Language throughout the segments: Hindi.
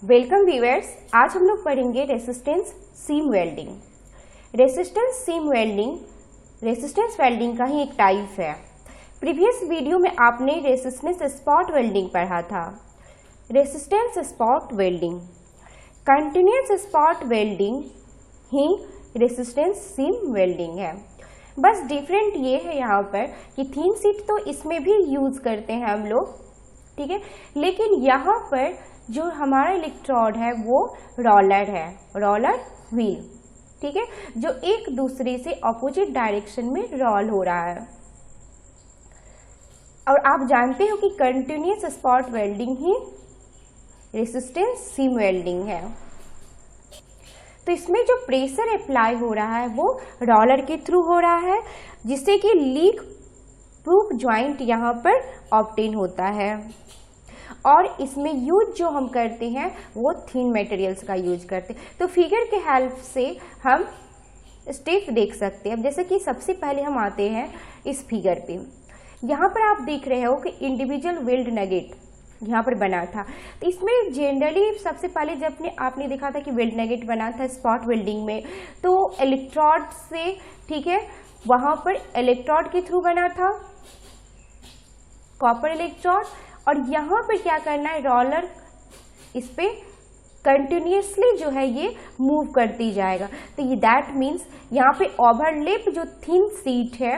वेलकम व्यूअर्स, आज हम लोग पढ़ेंगे resistance seam welding. Resistance seam welding resistance welding का ही एक टाइप है। प्रीवियस वीडियो में आपने रेसिस्टेंस स्पॉट वेल्डिंग पढ़ा था। Resistance spot welding, continuous spot welding ही रेसिस्टेंस सीम वेल्डिंग है। बस डिफरेंट ये है यहाँ पर कि थिन शीट तो इसमें भी यूज करते हैं हम लोग, ठीक है, लेकिन यहाँ पर जो हमारा इलेक्ट्रोड है वो रोलर है, रोलर व्हील, ठीक है, जो एक दूसरे से ऑपोजिट डायरेक्शन में रोल हो रहा है। और आप जानते हो कि कंटिन्यूअस स्पॉट वेल्डिंग ही रेसिस्टेंस सीम वेल्डिंग है। तो इसमें जो प्रेशर अप्लाई हो रहा है वो रोलर के थ्रू हो रहा है, जिससे कि लीक प्रूफ जॉइंट यहाँ पर ऑब्टेन होता है। और इसमें यूज जो हम करते हैं वो थिन मटेरियल्स का यूज करते हैं। तो फिगर के हेल्प से हम स्टेप देख सकते हैं। अब जैसे कि सबसे पहले हम आते हैं इस फिगर पे। यहाँ पर आप देख रहे हो कि इंडिविजुअल वेल्ड नगेट यहाँ पर बना था। तो इसमें जनरली सबसे पहले जब आपने देखा था कि वेल्ड नगेट बना था स्पॉट वेल्डिंग में, तो इलेक्ट्रोड से, ठीक है, वहाँ पर इलेक्ट्रोड के थ्रू बना था, कॉपर इलेक्ट्रोड। और यहाँ पे क्या करना है, रोलर इस पे कंटिन्यूसली जो है ये मूव करती जाएगा। तो ये दैट मीन्स यहाँ पे ओवरलैप जो थिन शीट है,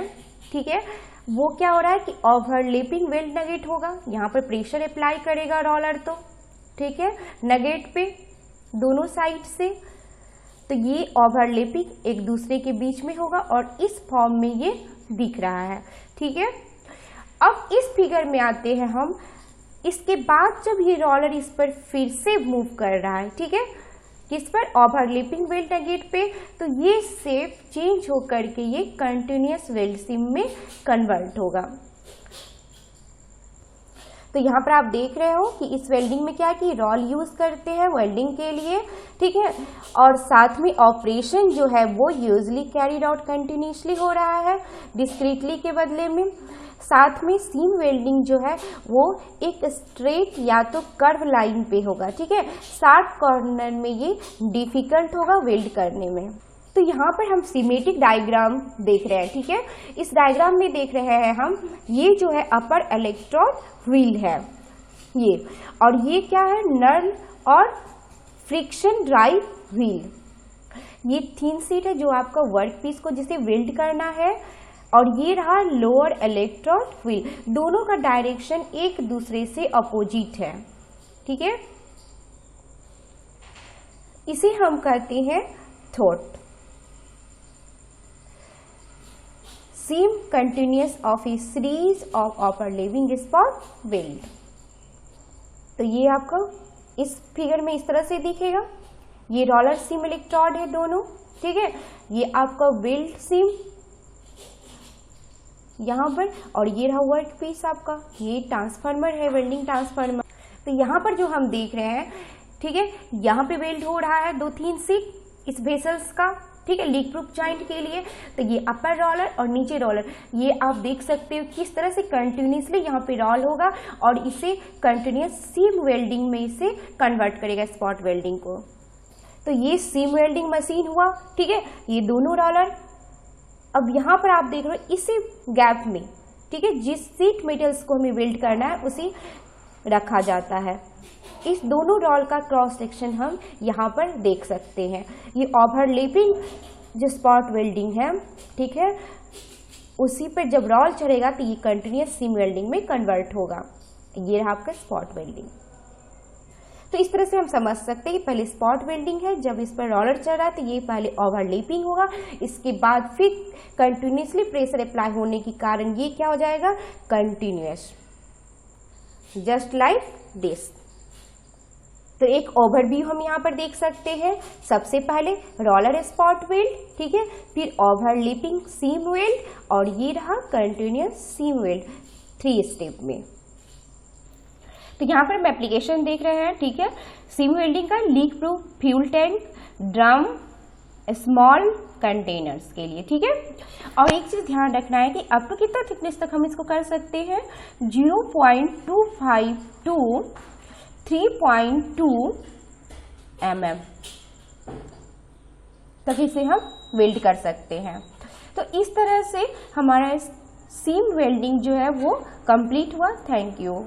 ठीक है, वो क्या हो रहा है कि ओवरलैपिंग वेल्ड नगेट होगा। यहाँ पर प्रेशर अप्लाई करेगा रोलर, तो ठीक है, नगेट पे दोनों साइड से। तो ये ओवरलैपिंग एक दूसरे के बीच में होगा और इस फॉर्म में ये दिख रहा है, ठीक है। अब इस फिगर में आते हैं हम। इसके बाद जब ये रोलर इस पर फिर से मूव कर रहा है, ठीक है, किस पर, ओवरलैपिंग वेल्ड नगेट पे, तो ये शेप चेंज होकर के ये कंटिन्यूअस वेल्ड सीम में कन्वर्ट होगा। तो यहाँ पर आप देख रहे हो कि इस वेल्डिंग में क्या है कि रोल यूज करते हैं वेल्डिंग के लिए, ठीक है, और साथ में ऑपरेशन जो है वो यूजली कैरीड आउट कंटिन्यूसली हो रहा है डिस्क्रीटली के बदले में। साथ में सीम वेल्डिंग जो है वो एक स्ट्रेट या तो कर्व लाइन पे होगा, ठीक है, शार्प कॉर्नर में ये डिफिकल्ट होगा वेल्ड करने में। तो यहाँ पर हम सीमेटिक डायग्राम देख रहे हैं, ठीक है। इस डायग्राम में देख रहे हैं हम, ये जो है अपर इलेक्ट्रोड व्हील है ये, और ये क्या है, नल और फ्रिक्शन ड्राइव व्हील। ये थिन शीट है जो आपका वर्क पीस को जिसे वेल्ड करना है, और ये रहा लोअर इलेक्ट्रोड व्हील। दोनों का डायरेक्शन एक दूसरे से अपोजिट है, ठीक है। इसे हम कहते हैं throat. Seam continuous of a series of overlapping spot weld. तो ये आपका इस फिगर में इस तरह से दिखेगा। ये रोलर सीम इलेक्ट्रोड है दोनों, ठीक है, ये आपका वेल्ड सीम यहाँ पर, और ये रहा वर्क पीस आपका, ये ट्रांसफार्मर है, वेल्डिंग ट्रांसफार्मर। तो यहाँ पर जो हम देख रहे हैं, ठीक है, यहाँ पे वेल्ड हो रहा है दो थिन शीट इस वेसल्स का, ठीक है, लीक प्रूफ जॉइंट के लिए। तो ये अपर रोलर और नीचे रोलर, ये आप देख सकते हो किस तरह से कंटिन्यूसली यहाँ पे रोल होगा और इसे कंटिन्यूस सीम वेल्डिंग में इसे कन्वर्ट करेगा स्पॉट वेल्डिंग को। तो ये सीम वेल्डिंग मशीन हुआ, ठीक है, ये दोनों रोलर। अब यहाँ पर आप देख रहे हो इसी गैप में, ठीक है, जिस शीट मेटल्स को हमें वेल्ड करना है उसी रखा जाता है। इस दोनों रोल का क्रॉस सेक्शन हम यहाँ पर देख सकते हैं। ये ओवरलैपिंग जो स्पॉट वेल्डिंग है, ठीक है, उसी पर जब रोल चढ़ेगा तो ये कंटिन्यूअस सीम वेल्डिंग में कन्वर्ट होगा। ये रहा आपका स्पॉट वेल्डिंग। तो इस तरह से हम समझ सकते हैं कि पहले स्पॉट वेल्डिंग है, जब इस पर रोलर चल रहा है तो ये पहले ओवरलैपिंग होगा, इसके बाद फिर कंटिन्यूसली प्रेशर अप्लाई होने के कारण ये क्या हो जाएगा, कंटिन्यूअस, जस्ट लाइक दिस। तो एक ओवरव्यू हम यहाँ पर देख सकते हैं। सबसे पहले रोलर स्पॉट वेल्ड, ठीक है, फिर ओवरलैपिंग सीम वेल्ड, और ये रहा कंटिन्यूअस सीम वेल्ड 3 स्टेप में। तो यहाँ पर हम एप्लीकेशन देख रहे हैं, ठीक है, सीम वेल्डिंग का leak proof fuel tank, drum, small containers के लिए, ठीक है। और एक चीज ध्यान रखना है कि अप टू कितना थिकनेस तक हम इसको कर सकते हैं, 0.25 टू 3.2 mm, तभी से हम वेल्ड कर सकते हैं। तो इस तरह से हमारा सीम वेल्डिंग जो है वो कंप्लीट हुआ। Thank you.